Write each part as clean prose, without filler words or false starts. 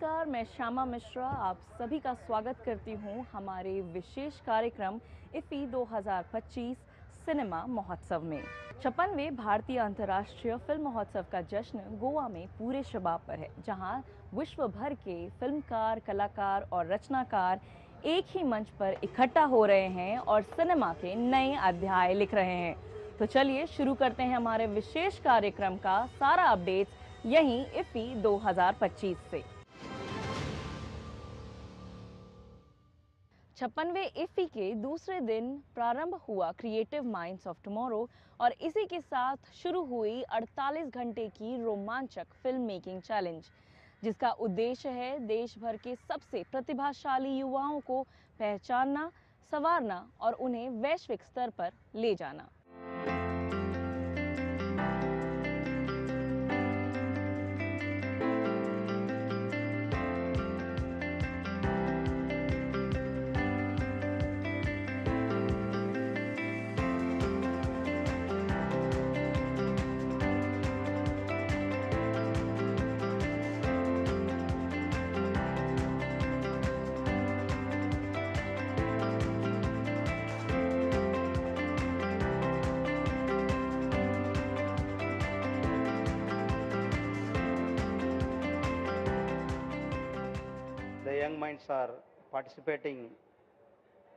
नमस्कार, मैं श्यामा मिश्रा आप सभी का स्वागत करती हूँ हमारे विशेष कार्यक्रम इफ़ी 2025 सिनेमा महोत्सव में। 56वें भारतीय अंतर्राष्ट्रीय फिल्म महोत्सव का जश्न गोवा में पूरे शबाब पर है, जहाँ विश्व भर के फिल्मकार, कलाकार और रचनाकार एक ही मंच पर इकट्ठा हो रहे हैं और सिनेमा के नए अध्याय लिख रहे हैं। तो चलिए शुरू करते हैं हमारे विशेष कार्यक्रम का सारा अपडेट्स यहीं इफ़ी 2025 से। 56वें इफ़ी के दूसरे दिन प्रारंभ हुआ क्रिएटिव माइंड्स ऑफ टुमारो और इसी के साथ शुरू हुई 48 घंटे की रोमांचक फिल्म मेकिंग चैलेंज, जिसका उद्देश्य है देश भर के सबसे प्रतिभाशाली युवाओं को पहचानना, संवारना और उन्हें वैश्विक स्तर पर ले जाना। The young minds are participating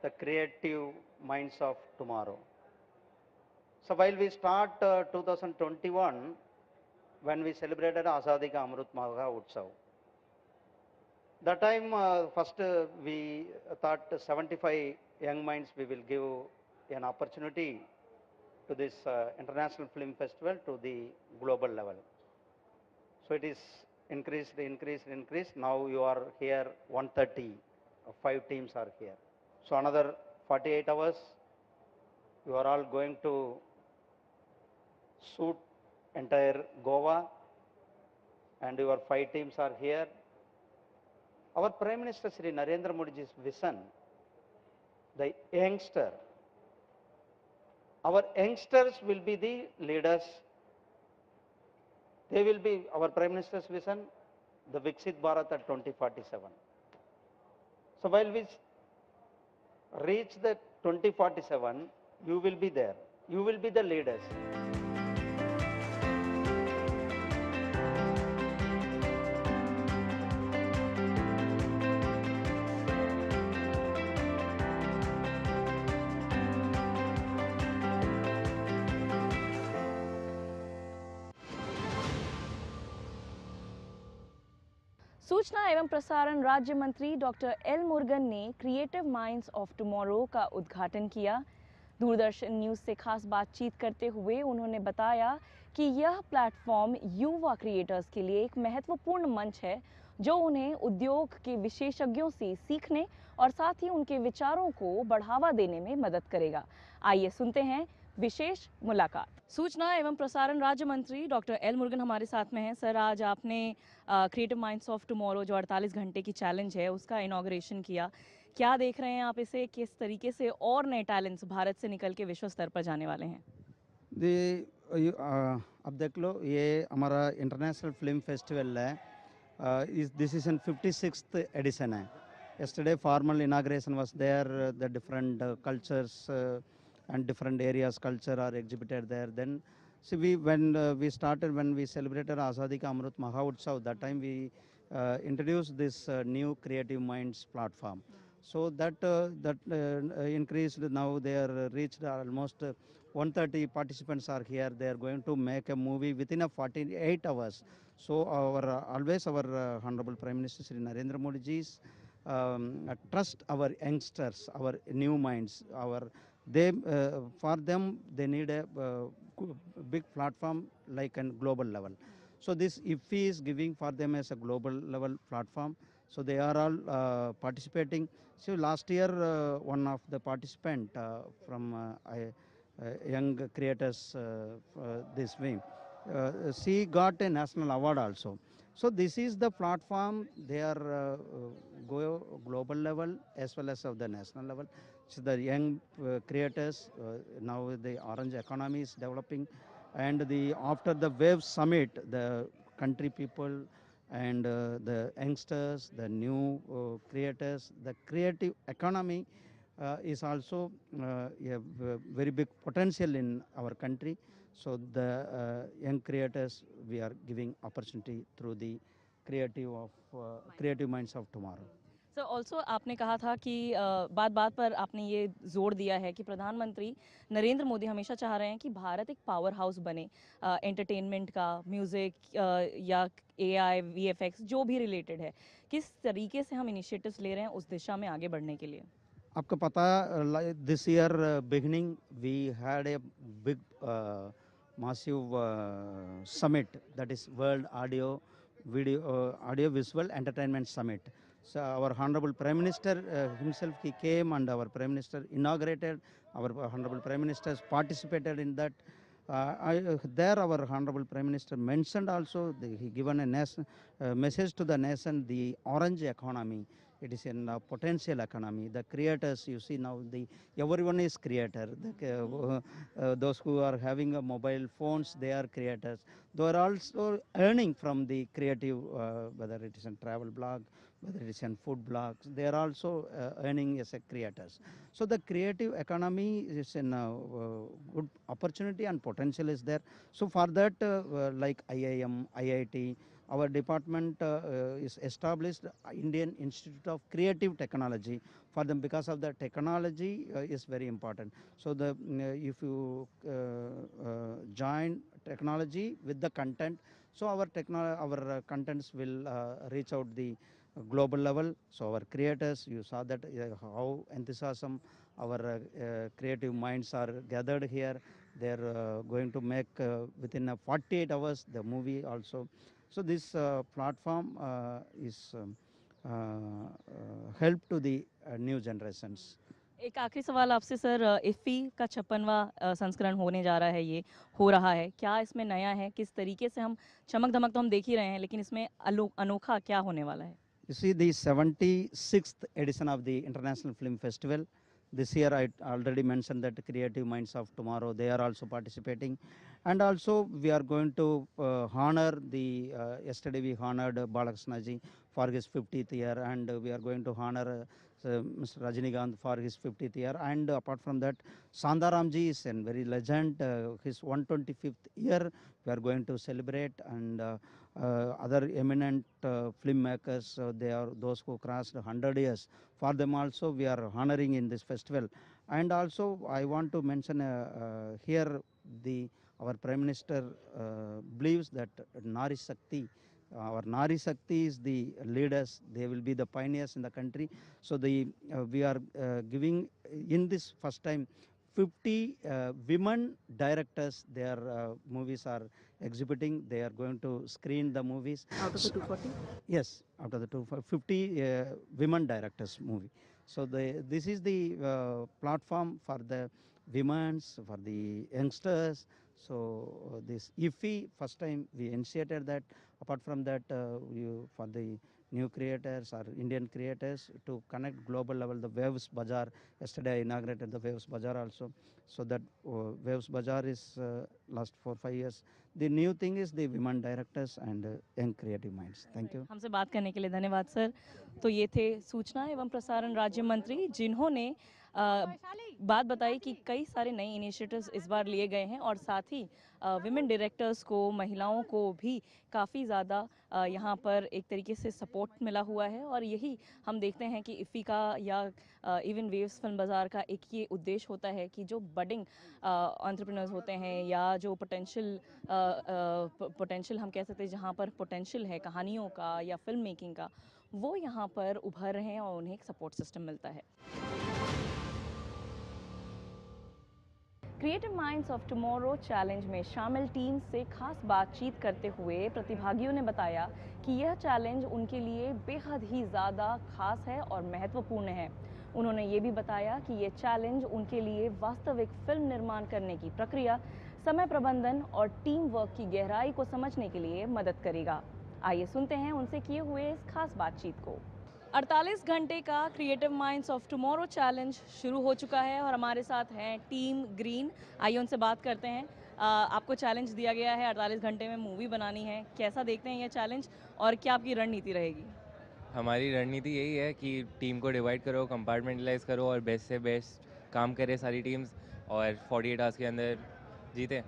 the creative minds of tomorrow. So while we start 2021, when we celebrated Azadi Ka Amrut Mahotsav, that time first we thought 75 young minds we will give an opportunity to this international film festival to the global level. So it is increased. Now you are here 130, 5 teams are here. So another 48 hours, you are all going to shoot entire Goa and your 5 teams are here. Our Prime Minister Sri Narendra Modi's vision, the youngster, our youngsters will be the leaders. They will be our Prime Minister's vision, the Viksit Bharat at 2047. So while we reach the 2047, you will be there. You will be the leaders. सूचना एवं प्रसारण राज्य मंत्री doctor L Murugan ने creative minds of tomorrow का उद्घाटन किया। Doordarshan news से खास बातचीत करते हुए उन्होंने बताया कि यह प्लेटफॉर्म युवा क्रिएटर्स के लिए एक महत्वपूर्ण मंच है, जो उन्हें उद्योग के विशेषज्ञों से सीखने और साथ ही उनके विचारों को बढ़ावा देने में मदद करेगा। आइए सुनते हैं विशेष मुलाकात। सूचना एवं प्रसारण राज्य मंत्री डॉक्टर एल मुरुगन हमारे साथ में हैं। सर, आज आपने क्रिएटिव माइंड्स ऑफ टुमारो जो 48 घंटे की चैलेंज है उसका इनॉग्रेशन किया। क्या देख रहे हैं आप इसे, किस तरीके से और नए टैलेंट्स भारत से निकल के विश्व स्तर पर जाने वाले हैं? अब देख लो, ये हमारा इंटरनेशनल फिल्म फेस्टिवल है। This is in 56th edition है। yesterday formal inauguration was there. The different cultures and different areas culture are exhibited there. Then see, when we celebrated Azadi Ka Amrut Mahotsav, that time we introduced this new creative minds platform. So that increased. Now they are reached almost 130 participants are here. They are going to make a movie within a 48 hours. So always our Honorable Prime Minister Sri Narendra Modi ji's trust our youngsters, our new minds, for them they need a big platform like a global level. So this IFFI is giving for them as a global level platform. So they are all participating. So last year one of the participant from young creators this way, she got a national award also. So this is the platform. They are go global level as well as of the national level. So the young creators, now the orange economy is developing, and the after the Wave Summit, the country people and the youngsters, the new creators, the creative economy is also a very big potential in our country. So the young creators, we are giving opportunity through the creative minds of tomorrow. Sir also आपने कहा था कि बात बात पर आपने ये जोर दिया है कि प्रधानमंत्री नरेंद्र मोदी हमेशा चाह रहे हैं कि भारत एक पावर हाउस बने एंटरटेनमेंट का, म्यूज़िक या एआई, वीएफएक्स जो भी रिलेटेड है। किस तरीके से हम इनिशिएटिव्स ले रहे हैं उस दिशा में आगे बढ़ने के लिए? आपको पता this year beginning we had a big massive summit, that is World Audio Visual Entertainment Summit. So our Honorable Prime Minister himself, he came and our Prime Minister inaugurated, our Honorable Prime Minister participated in that. There our Honorable Prime Minister mentioned also, he given a message to the nation, the orange economy. It is a potential economy. The creators, you see now, everyone is creator. Those who are having a mobile phones, they are creators. They are also earning from the creative, whether it is a travel blog, whether it is a food blogs, they are also earning as a creators. So the creative economy is a good opportunity and potential is there. So for that, like IIM, IIT, our department is established Indian Institute of Creative Technology for them, because of the technology is very important. So the if you join technology with the content, so our contents will reach out the global level. So our creators, you saw that how enthusiasm our creative minds are gathered here. They're going to make within 48 hours the movie also. So this platform is help to the new generations. एक आखिरी सवाल आपसे sir, इफ़ी का 56वां संस्करण होने जा रहा है, ये हो रहा है, क्या इसमें नया है? किस तरीके से हम चमक धमक तो हम देख ही रहे हैं, लेकिन इसमें अनोखा क्या होने वाला है? You see, the 76th edition of the International Film Festival. This year I already mentioned that Creative Minds of Tomorrow, they are also participating. And also we are going to honor the, yesterday we honored Balakrishnaji for his 50th year, and we are going to honor Mr. Rajinikanth for his 50th year. And apart from that, Sandaramji is a very legend, his 125th year we are going to celebrate, and other eminent filmmakers, they are those who crossed 100 years. For them also we are honoring in this festival. And also I want to mention here our Prime Minister believes that Nari Shakti, our Nari Shakti is the leaders, they will be the pioneers in the country. So we are giving in this first time 50 women directors, their movies are exhibiting. They are going to screen the movies. Out of the 240? Yes, out of the 250 women directors movie. So this is the platform for the women's, for the youngsters. So this IFFI, first time we initiated that. Apart from that, for the new creators or Indian creators to connect global level, the Waves Bazaar. Yesterday I inaugurated the Waves Bazaar also. So that Waves Bazaar is last 4-5 years. The new thing is the women directors and young creative minds. Thank you. हमसे बात करने के लिए धन्यवाद sir. तो ये थे सूचना एवं प्रसारण राज्य मंत्री, जिन्होंने बात बताई कि कई सारे नए इनिशिएटिव्स इस बार लिए गए हैं और साथ ही विमेन डायरेक्टर्स को, महिलाओं को भी काफ़ी ज़्यादा यहाँ पर एक तरीके से सपोर्ट मिला हुआ है। और यही हम देखते हैं कि इफ़ी का या इवन वेव्स फिल्म बाज़ार का एक ये उद्देश्य होता है कि जो बडिंग एंटरप्रेन्योर्स होते हैं या जो पोटेंशियल हम कह सकते हैं, जहाँ पर पोटेंशियल है कहानियों का या फिल्म मेकिंग का, वो यहाँ पर उभर रहे हैं और उन्हें एक सपोर्ट सिस्टम मिलता है। Creative minds of tomorrow challenge में शामिल टीम से खास बातचीत करते हुए प्रतिभागियों ने बताया कि यह चैलेंज उनके लिए बेहद ही ज़्यादा खास है और महत्वपूर्ण है। उन्होंने ये भी बताया कि ये चैलेंज उनके लिए वास्तविक फिल्म निर्माण करने की प्रक्रिया, समय प्रबंधन और टीम वर्क की गहराई को समझने के लिए मदद करेगा। आइए सुनते हैं उनसे किए हुए इस खास बातचीत को। 48 घंटे का creative minds of tomorrow challenge शुरू हो चुका है और हमारे साथ हैं टीम ग्रीन। आइए उनसे बात करते हैं। आपको चैलेंज दिया गया है 48 घंटे में मूवी बनानी है, कैसा देखते हैं ये चैलेंज और क्या आपकी रणनीति रहेगी? हमारी रणनीति यही है कि टीम को डिवाइड करो, कंपार्टमेंटलाइज करो और बेस्ट से बेस्ट काम करे सारी टीम्स और 48 आवर्स के अंदर जीते।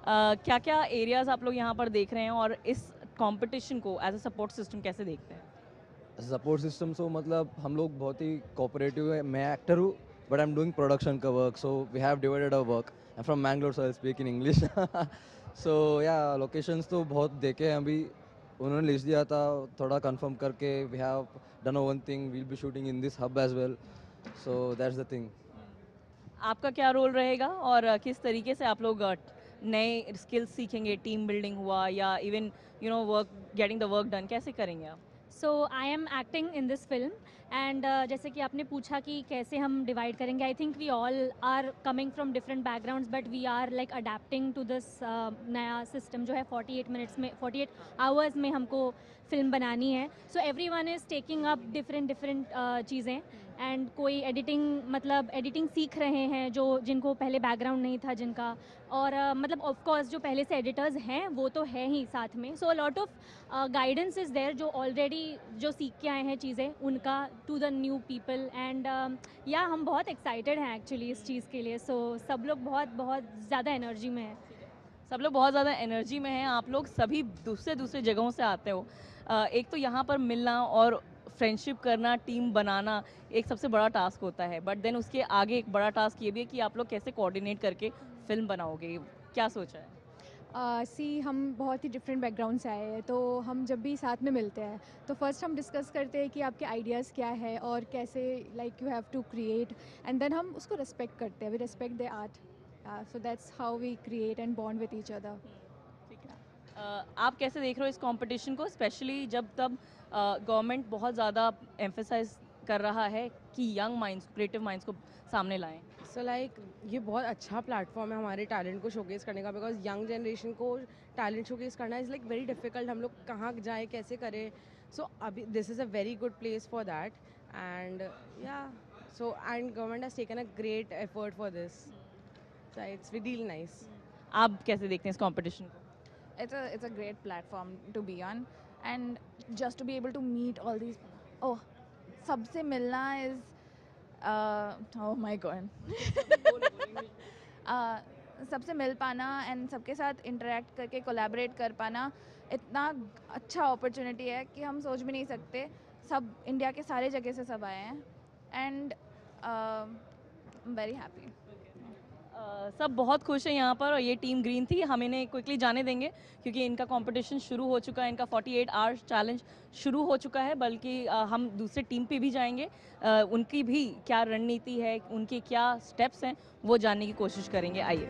क्या क्या एरियाज आप लोग यहाँ पर देख रहे हैं और इस कंपटीशन को एज अ सपोर्ट सिस्टम कैसे देखते हैं? सपोर्ट सिस्टम सो मतलब हम लोग बहुत ही कोऑपरेटिव है। मैं एक्टर हूँ but I am doing production का work, so we have divided our work. I am from Mangalore, so I speak in English. So yeah locations तो बहुत देखे हैं अभी। उन्होंने लिस्ट दिया था, थोड़ा कंफर्म करके we have done one thing, we'll be shooting in this hub as well, so that's the thing. आपका क्या रोल रहेगा और किस तरीके से आप लोग नए स्किल्स सीखेंगे? टीम बिल्डिंग हुआ या even work, getting the work done, कैसे करेंगे आप? So I am acting in this film and जैसे कि आपने पूछा कि कैसे हम डिवाइड करेंगे, I think we all are coming from different backgrounds but we are like adapting to this नया सिस्टम जो है 48 मिनट्स में, 48 आवर्स में हमको फिल्म बनानी है। So every one is taking up different चीज़ें एंड कोई एडिटिंग सीख रहे हैं जिनको पहले बैकग्राउंड नहीं था जिनका, और मतलब ऑफ कोर्स जो पहले से एडिटर्स हैं वो तो है ही साथ में। So lot of guidance is there जो ऑलरेडी जो सीख के आए हैं चीज़ें उनका to the new people and या हम बहुत एक्साइटेड हैं एक्चुअली इस चीज़ के लिए। सो सब लोग बहुत बहुत ज़्यादा एनर्जी में हैं। सब लोग बहुत ज़्यादा एनर्जी में हैं। आप लोग सभी दूसरे जगहों से आते हो। एक तो यहाँ पर मिलना और फ्रेंडशिप करना, टीम बनाना एक सबसे बड़ा टास्क होता है, बट देन उसके आगे एक बड़ा टास्क ये भी है कि आप लोग कैसे कोऑर्डिनेट करके फिल्म बनाओगे। क्या सोचा है? हम बहुत ही डिफरेंट बैकग्राउंड से आए हैं, तो हम जब भी साथ में मिलते हैं तो फर्स्ट हम डिस्कस करते हैं कि आपके आइडियाज़ क्या है और कैसे like you have to create, and then हम उसको रिस्पेक्ट करते हैं, we respect the art, so that's how we create and bond with each other. आप कैसे देख रहे हो इस कंपटीशन को, स्पेशली जब तब गवर्नमेंट बहुत ज़्यादा एम्फेसाइज कर रहा है कि यंग माइंड्स, क्रिएटिव माइंड्स को सामने लाएं? सो लाइक ये बहुत अच्छा प्लेटफॉर्म है हमारे टैलेंट को शोकेस करने का, बिकॉज यंग जनरेशन को टैलेंट शोकेस करना इज़ लाइक वेरी डिफिकल्ट। हम लोग कहाँ जाए, कैसे करें? सो अभी this is a very good place for that and yeah so and government has taken a great effort for this, so it's really nice. आप कैसे देखते हैं इस कंपटीशन को? It's a great platform to be on, and just to be able to meet all these, oh, सबसे मिलना is oh my god सबसे मिल पाना एंड सबके साथ इंटरेक्ट करके कोलैबोरेट कर पाना इतना अच्छा अपॉर्चुनिटी है कि हम सोच भी नहीं सकते। सब इंडिया के सारे जगह से सब आए हैं एंड वेरी हैप्पी। सब बहुत खुश हैं यहाँ पर और ये टीम ग्रीन थी। हम इन्हें क्विकली जाने देंगे क्योंकि इनका कंपटीशन शुरू हो चुका है, इनका 48 आवर्स चैलेंज शुरू हो चुका है। बल्कि हम दूसरे टीम पे भी जाएंगे, उनकी भी क्या रणनीति है, उनके क्या स्टेप्स हैं, वो जानने की कोशिश करेंगे। आइए।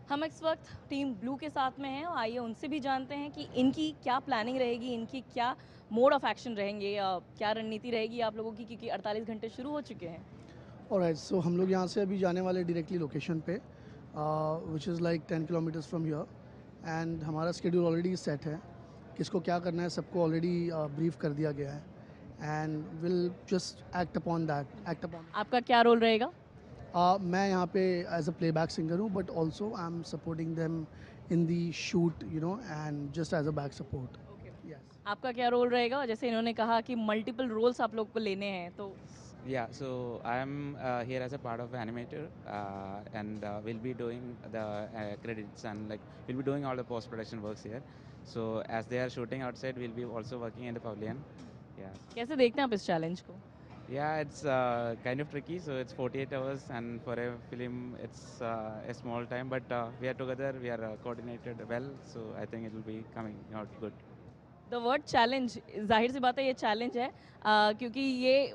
हम इस वक्त टीम ब्लू के साथ में हैं और आइए उनसे भी जानते हैं कि इनकी क्या प्लानिंग रहेगी, इनकी क्या मोड ऑफ एक्शन रहेंगे, क्या रणनीति रहेगी आप लोगों की, क्योंकि 48 घंटे शुरू हो चुके हैं। ऑलराइट, सो हम लोग यहाँ से अभी जाने वाले डायरेक्टली लोकेशन पे, which is like 10 kilometres from here, and हमारा शेड्यूल ऑलरेडी सेट है। किसको क्या करना है सबको ऑलरेडी ब्रीफ कर दिया गया है and will just act upon that. आपका क्या रोल रहेगा? मैं यहाँ पे एज अ प्लेबैक सिंगर हूँ, but also I am supporting them in the shoot, you know, and just as a back support. आपका क्या रोल रहेगा? जैसे इन्होंने कहा कि मल्टीपल रोल्स आप लोग को लेने हैं, तो Yeah, so I am here as a part of animator, and we'll be doing the credits and like we'll be doing all the post production works here. So as they are shooting outside, we'll be also working in the pavilion. Yeah. कैसे देखते हैं आप इस challenge को? Yeah, it's kind of tricky. So it's 48 hours, and for a film, it's a small time. But we are together. We are coordinated well. So I think it will be coming out good. The word challenge, जाहिर सी बात है ये challenge है, क्योंकि ये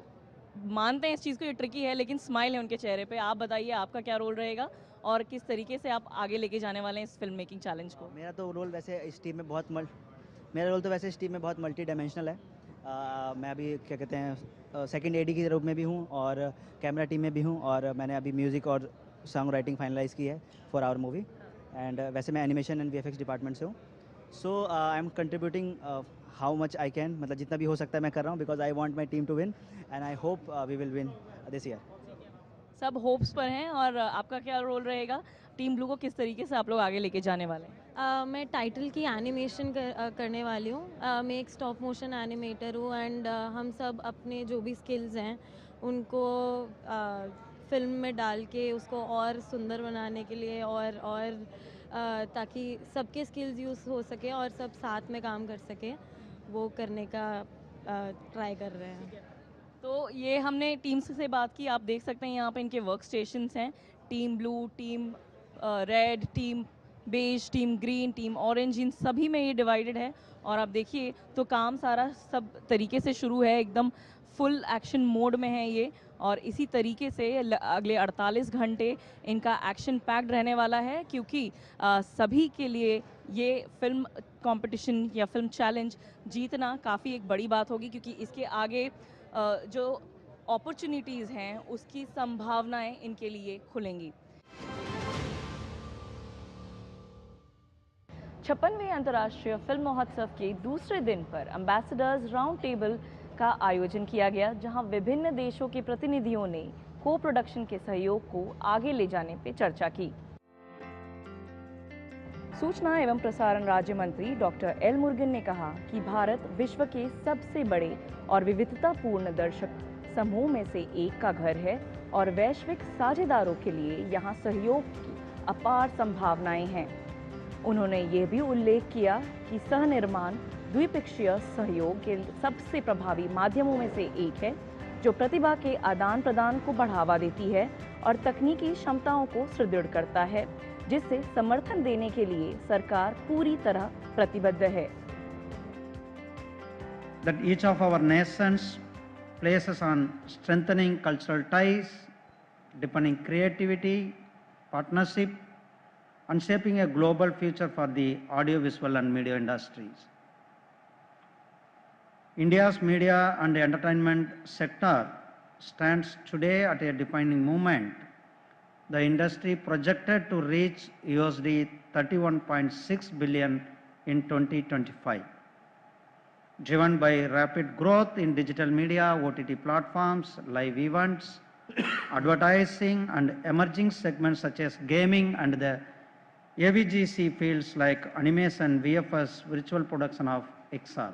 मानते हैं इस चीज़ को, ये ट्रिकी है, लेकिन स्माइल है उनके चेहरे पे। आप बताइए आपका क्या रोल रहेगा और किस तरीके से आप आगे लेके जाने वाले हैं इस फिल्म मेकिंग चैलेंज को? मेरा तो रोल वैसे इस टीम में बहुत मल्टी डायमेंशनल है। मैं अभी क्या कहते हैं सेकंड एडी के रूप में भी हूँ और कैमरा टीम में भी हूँ, और मैंने अभी म्यूज़िक और सॉन्ग राइटिंग फाइनलाइज की है फॉर आवर मूवी। एंड वैसे मैं एनिमेशन एंड वीएफएक्स डिपार्टमेंट से हूँ। So I am contributing how much I can, मतलब जितना भी हो सकता है मैं कर रहा हूँ, because I want my team to win and I hope we will win this year. सब होप्स पर हैं, और आपका क्या रोल रहेगा? टीम ब्लू को किस तरीके से आप लोग आगे लेके जाने वाले हैं? मैं टाइटल की एनिमेशन करने वाली हूँ। मैं एक स्टॉप मोशन एनिमेटर हूँ एंड हम सब अपने जो भी स्किल्स हैं उनको फिल्म में डाल के उसको और सुंदर बनाने के लिए और ताकि सबके स्किल्स यूज़ हो सके और सब साथ में काम कर सके, वो करने का ट्राई कर रहे हैं। तो ये हमने टीम्स से बात की, आप देख सकते हैं यहाँ पे इनके वर्क स्टेशंस हैं। Team blue, team red, team beige, team green, team orange, इन सभी में ये डिवाइडेड है। और आप देखिए तो काम सारा सब तरीके से शुरू है, एकदम फुल एक्शन मोड में है ये। और इसी तरीके से अगले 48 घंटे इनका एक्शन पैक्ड रहने वाला है, क्योंकि सभी के लिए ये फिल्म कंपटीशन या फिल्म चैलेंज जीतना काफ़ी एक बड़ी बात होगी, क्योंकि इसके आगे जो अपॉर्चुनिटीज़ हैं उसकी संभावनाएं इनके लिए खुलेंगी। 56वें अंतर्राष्ट्रीय फिल्म महोत्सव के दूसरे दिन पर एम्बेसडर्स राउंड टेबल का आयोजन किया गया, जहां विभिन्न देशों के प्रतिनिधियों ने को प्रोडक्शन के सहयोग को आगे ले जाने पर चर्चा की। सूचना एवं प्रसारण राज्य मंत्री डॉक्टर एल मुरुगन ने कहा कि भारत विश्व के सबसे बड़े और विविधतापूर्ण दर्शक समूह में से एक का घर है और वैश्विक साझेदारों के लिए यहाँ सहयोग की अपार संभावनाएं हैं। उन्होंने ये भी उल्लेख किया कि सह-निर्माण द्विपक्षीय सहयोग के सबसे प्रभावी माध्यमों में से एक है, जो प्रतिभा के आदान प्रदान को बढ़ावा देती है और तकनीकी क्षमताओं को सुदृढ़ करता है, जिससे समर्थन देने के लिए सरकार पूरी तरह प्रतिबद्ध है। That each of our nations places on strengthening cultural ties, deepening creativity, partnership, and shaping a global future for the audiovisual and media industries. India's media and entertainment sector stands today at a defining moment. The industry projected to reach USD 31.6 billion in 2025. Driven by rapid growth in digital media, OTT platforms, live events, advertising, and emerging segments such as gaming and the AVGC fields like animation, VFS, virtual production of XR.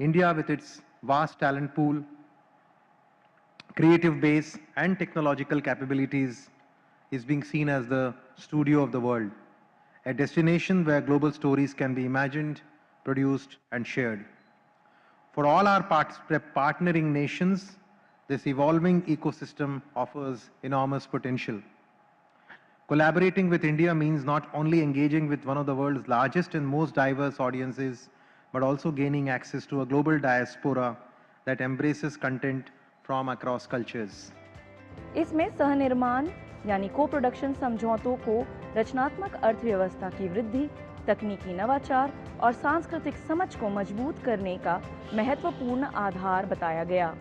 India, with its vast talent pool, creative base, and technological capabilities, is being seen as the studio of the world, a destination where global stories can be imagined, produced, and shared. For all our partnering nations, this evolving ecosystem offers enormous potential. Collaborating with India means not only engaging with one of the world's largest and most diverse audiences, but also gaining access to a global diaspora that embraces content from across cultures. इसमें सह-निर्माण यानी को-प्रोडक्शन समझौतों को रचनात्मक अर्थव्यवस्था की वृद्धि, तकनीकी नवाचार और सांस्कृतिक समझ को मजबूत करने का महत्वपूर्ण आधार बताया गया।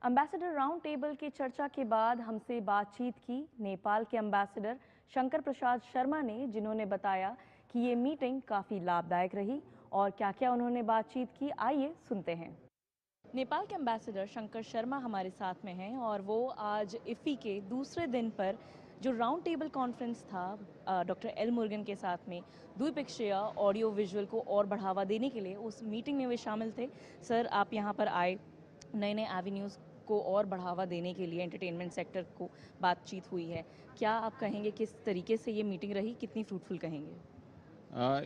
एम्बेसडर राउंड टेबल की चर्चा के बाद हमसे बातचीत की नेपाल के एम्बेसडर शंकर प्रसाद शर्मा ने, जिन्होंने बताया कि ये मीटिंग काफ़ी लाभदायक रही और क्या-क्या उन्होंने बातचीत की, आइए सुनते हैं। नेपाल के एम्बेसडर शंकर शर्मा हमारे साथ में हैं और वो आज इफ़ी के दूसरे दिन पर जो राउंड टेबल कॉन्फ्रेंस था डॉक्टर एल मुरुगन के साथ में द्विपक्षीय ऑडियो विजुअल को और बढ़ावा देने के लिए, उस मीटिंग में वे शामिल थे। सर, आप यहाँ पर आए, नए-नए एवेन्यूज़ को और बढ़ावा देने के लिए एंटरटेनमेंट सेक्टर को बातचीत हुई है, क्या आप कहेंगे किस तरीके से ये मीटिंग रही, कितनी फ्रूटफुल कहेंगे?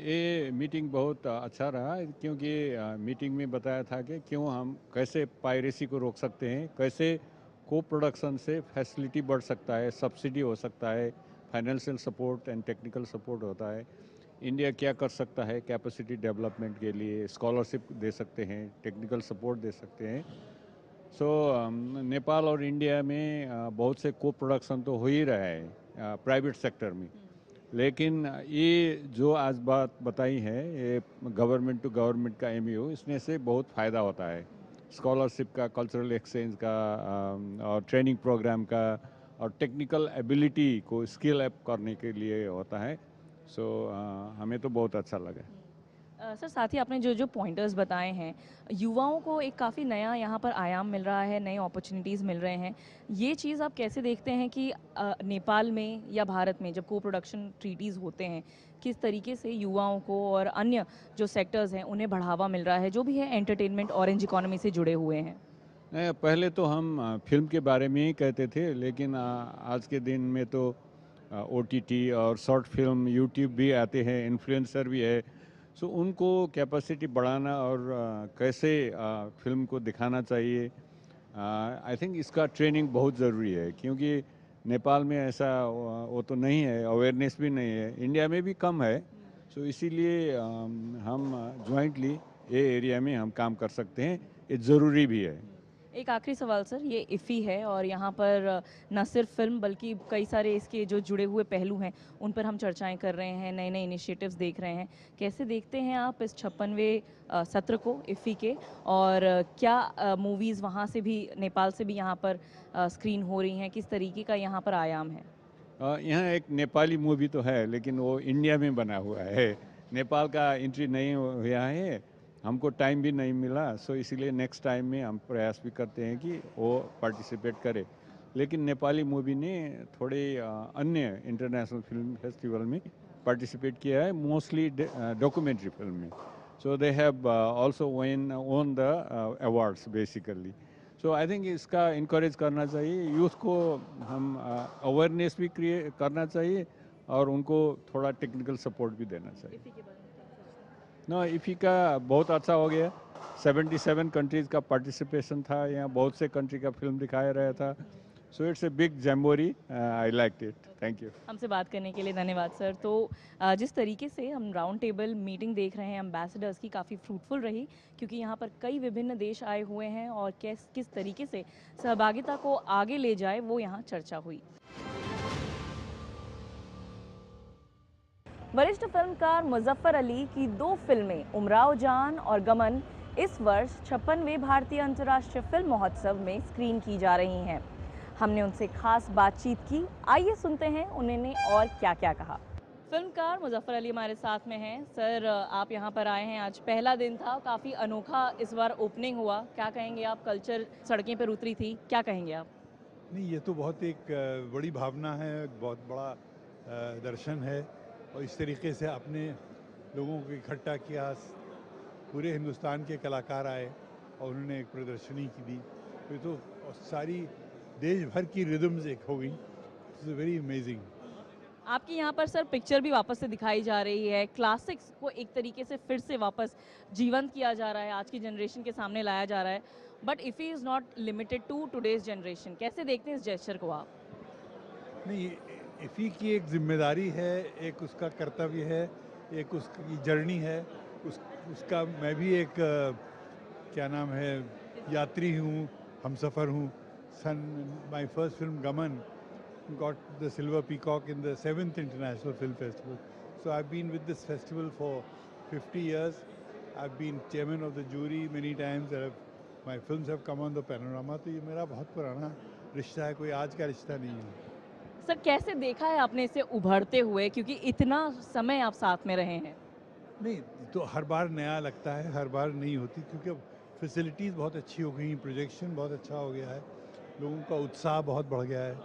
ये मीटिंग बहुत अच्छा रहा, क्योंकि मीटिंग में बताया था कि क्यों हम कैसे पायरेसी को रोक सकते हैं, कैसे को प्रोडक्शन से फैसिलिटी बढ़ सकता है, सब्सिडी हो सकता है, financial support and technical support होता है, इंडिया क्या कर सकता है कैपेसिटी डेवलपमेंट के लिए, स्कॉलरशिप दे सकते हैं, टेक्निकल सपोर्ट दे सकते हैं। सो नेपाल और इंडिया में बहुत से को प्रोडक्शन तो हो ही रहा है प्राइवेट सेक्टर में, लेकिन ये जो आज बात बताई है, ये गवर्नमेंट टू गवर्नमेंट का MOU, इसमें से बहुत फ़ायदा होता है। स्कॉलरशिप का, कल्चरल एक्सचेंज का और ट्रेनिंग प्रोग्राम का और टेक्निकल एबिलिटी को स्किल अप करने के लिए होता है। सो हमें तो बहुत अच्छा लगा। सर साथ ही आपने जो जो पॉइंटर्स बताए हैं, युवाओं को एक काफ़ी नया यहाँ पर आयाम मिल रहा है, नए अपॉर्चुनिटीज़ मिल रहे हैं। ये चीज़ आप कैसे देखते हैं कि नेपाल में या भारत में जब को प्रोडक्शन ट्रीटीज़ होते हैं, किस तरीके से युवाओं को और अन्य जो सेक्टर्स हैं उन्हें बढ़ावा मिल रहा है, जो भी है एंटरटेनमेंट ऑरेंज इकोनॉमी से जुड़े हुए हैं? पहले तो हम फिल्म के बारे में ही कहते थे, लेकिन आज के दिन में तो OTT और शॉर्ट फिल्म, यूट्यूब भी आते हैं, इन्फ्लुएंसर भी है। सो उनको कैपेसिटी बढ़ाना और कैसे फिल्म को दिखाना चाहिए, आई थिंक इसका ट्रेनिंग बहुत ज़रूरी है, क्योंकि नेपाल में ऐसा वो तो नहीं है, अवेयरनेस भी नहीं है, इंडिया में भी कम है। सो इसीलिए हम जॉइंटली ये एरिया में हम काम कर सकते हैं, ये ज़रूरी भी है। एक आखिरी सवाल सर, ये इफ़ी है और यहाँ पर न सिर्फ फिल्म बल्कि कई सारे इसके जो जुड़े हुए पहलू हैं उन पर हम चर्चाएं कर रहे हैं, नए नए इनिशिएटिव्स देख रहे हैं। कैसे देखते हैं आप इस 56वें सत्र को इफ़ी के, और क्या मूवीज़ वहाँ से भी, नेपाल से भी यहाँ पर स्क्रीन हो रही हैं? किस तरीके का यहाँ पर आयाम है? यहाँ एक नेपाली मूवी तो है, लेकिन वो इंडिया में बना हुआ है, नेपाल का एंट्री नहीं हुआ है, हमको टाइम भी नहीं मिला। सो इसीलिए नेक्स्ट टाइम में हम प्रयास भी करते हैं कि वो पार्टिसिपेट करे। लेकिन नेपाली मूवी ने थोड़े अन्य इंटरनेशनल फिल्म फेस्टिवल में पार्टिसिपेट किया है, मोस्टली डॉक्यूमेंट्री फिल्म में। So they have also won the awards basically. So I think इसका इनकरेज करना चाहिए, यूथ को हम अवेयरनेस भी क्रिएट करना चाहिए और उनको थोड़ा टेक्निकल सपोर्ट भी देना चाहिए। ना इफ़ी का बहुत अच्छा हो गया, 77 कंट्रीज़ का पार्टिसिपेशन था, यहाँ बहुत से कंट्री का फिल्म दिखाया रहा था। So it's a big jamboree, I like it. Thank you. हमसे बात करने के लिए धन्यवाद सर। तो जिस तरीके से हम राउंड टेबल मीटिंग देख रहे हैं एम्बेसडर्स की, काफ़ी फ्रूटफुल रही, क्योंकि यहाँ पर कई विभिन्न देश आए हुए हैं और किस तरीके से सहभागिता को आगे ले जाए वो यहाँ चर्चा हुई। वरिष्ठ फिल्मकार मुजफ्फर अली की 2 फिल्में उमराव जान और गमन इस वर्ष 56वें भारतीय अंतर्राष्ट्रीय फिल्म महोत्सव में स्क्रीन की जा रही हैं। हमने उनसे खास बातचीत की, आइए सुनते हैं उन्होंने और क्या क्या कहा। फिल्मकार मुजफ्फर अली हमारे साथ में हैं। सर आप यहाँ पर आए हैं, आज पहला दिन था, काफ़ी अनोखा इस बार ओपनिंग हुआ, क्या कहेंगे आप? कल्चर सड़कें पर उतरी थी, क्या कहेंगे आप? नहीं, ये तो बहुत एक बड़ी भावना है, बहुत बड़ा दर्शन है, और इस तरीके से अपने लोगों को इकट्ठा किया, पूरे हिंदुस्तान के कलाकार आए और उन्होंने एक प्रदर्शनी की दी, ये तो सारी देश भर की रिदम्स एक हो गई। It's very amazing. आपकी यहाँ पर सर पिक्चर भी वापस से दिखाई जा रही है, क्लासिक्स को एक तरीके से फिर से वापस जीवंत किया जा रहा है, आज की जनरेशन के सामने लाया जा रहा है। But IFFI is not limited to today's generation, कैसे देखते हैं इस जेस्चर को आप? नहीं, इफ़ी की एक जिम्मेदारी है, एक उसका कर्तव्य है, एक उसकी जर्नी है, उसका मैं भी एक क्या नाम है, यात्री हूँ, हमसफ़र हूँ। माय फर्स्ट फिल्म गमन got the Silver Peacock in the 7th International Film Festival. So I've been with this festival for 50 years. I've been chairman of the jury many times. My films have come on the panorama. तो ये मेरा बहुत पुराना रिश्ता है, कोई आज का रिश्ता नहीं है। सर कैसे देखा है आपने इसे उभरते हुए, क्योंकि इतना समय आप साथ में रहे हैं? नहीं, तो हर बार नया लगता है, हर बार नहीं होती, क्योंकि अब फैसिलिटीज़ बहुत अच्छी हो गई, प्रोजेक्शन बहुत अच्छा हो गया है, लोगों का उत्साह बहुत बढ़ गया है,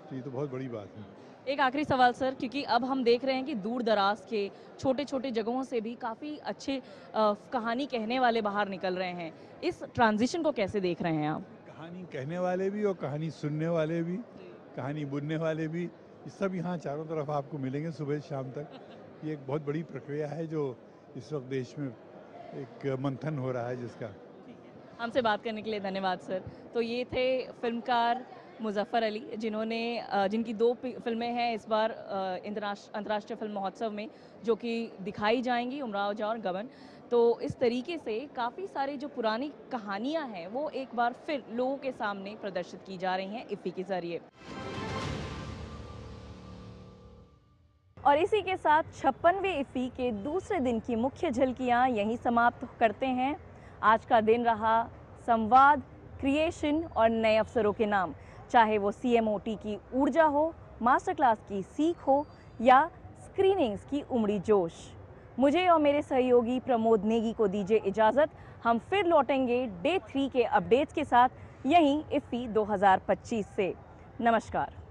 तो ये तो बहुत बड़ी बात है। एक आखिरी सवाल सर, क्योंकि अब हम देख रहे हैं कि दूर दराज के छोटे छोटे जगहों से भी काफ़ी अच्छे कहानी कहने वाले बाहर निकल रहे हैं, इस ट्रांजिशन को कैसे देख रहे हैं आप? कहानी कहने वाले भी और कहानी सुनने वाले भी, कहानी बुनने वाले भी, ये सब यहाँ चारों तरफ आपको मिलेंगे सुबह शाम तक। ये एक बहुत बड़ी प्रक्रिया है जो इस वक्त देश में एक मंथन हो रहा है जिसका। हमसे बात करने के लिए धन्यवाद सर। तो ये थे फिल्मकार मुजफ्फर अली, जिनकी 2 फिल्में हैं इस बार अंतर्राष्ट्रीय फिल्म महोत्सव में, जो कि दिखाई जाएंगी, उमराव जान और गमन। तो इस तरीके से काफ़ी सारी जो पुरानी कहानियां हैं वो एक बार फिर लोगों के सामने प्रदर्शित की जा रही हैं इफ़ी के ज़रिए। और इसी के साथ 56वें इफ़ी के दूसरे दिन की मुख्य झलकियाँ यहीं समाप्त करते हैं। आज का दिन रहा संवाद, क्रिएशन और नए अवसरों के नाम, चाहे वो CMOT की ऊर्जा हो, मास्टर क्लास की सीख हो या स्क्रीनिंग्स की उमड़ी जोश। मुझे और मेरे सहयोगी प्रमोद नेगी को दीजिए इजाज़त। हम फिर लौटेंगे डे 3 के अपडेट्स के साथ यहीं IFFI 2025 से। नमस्कार।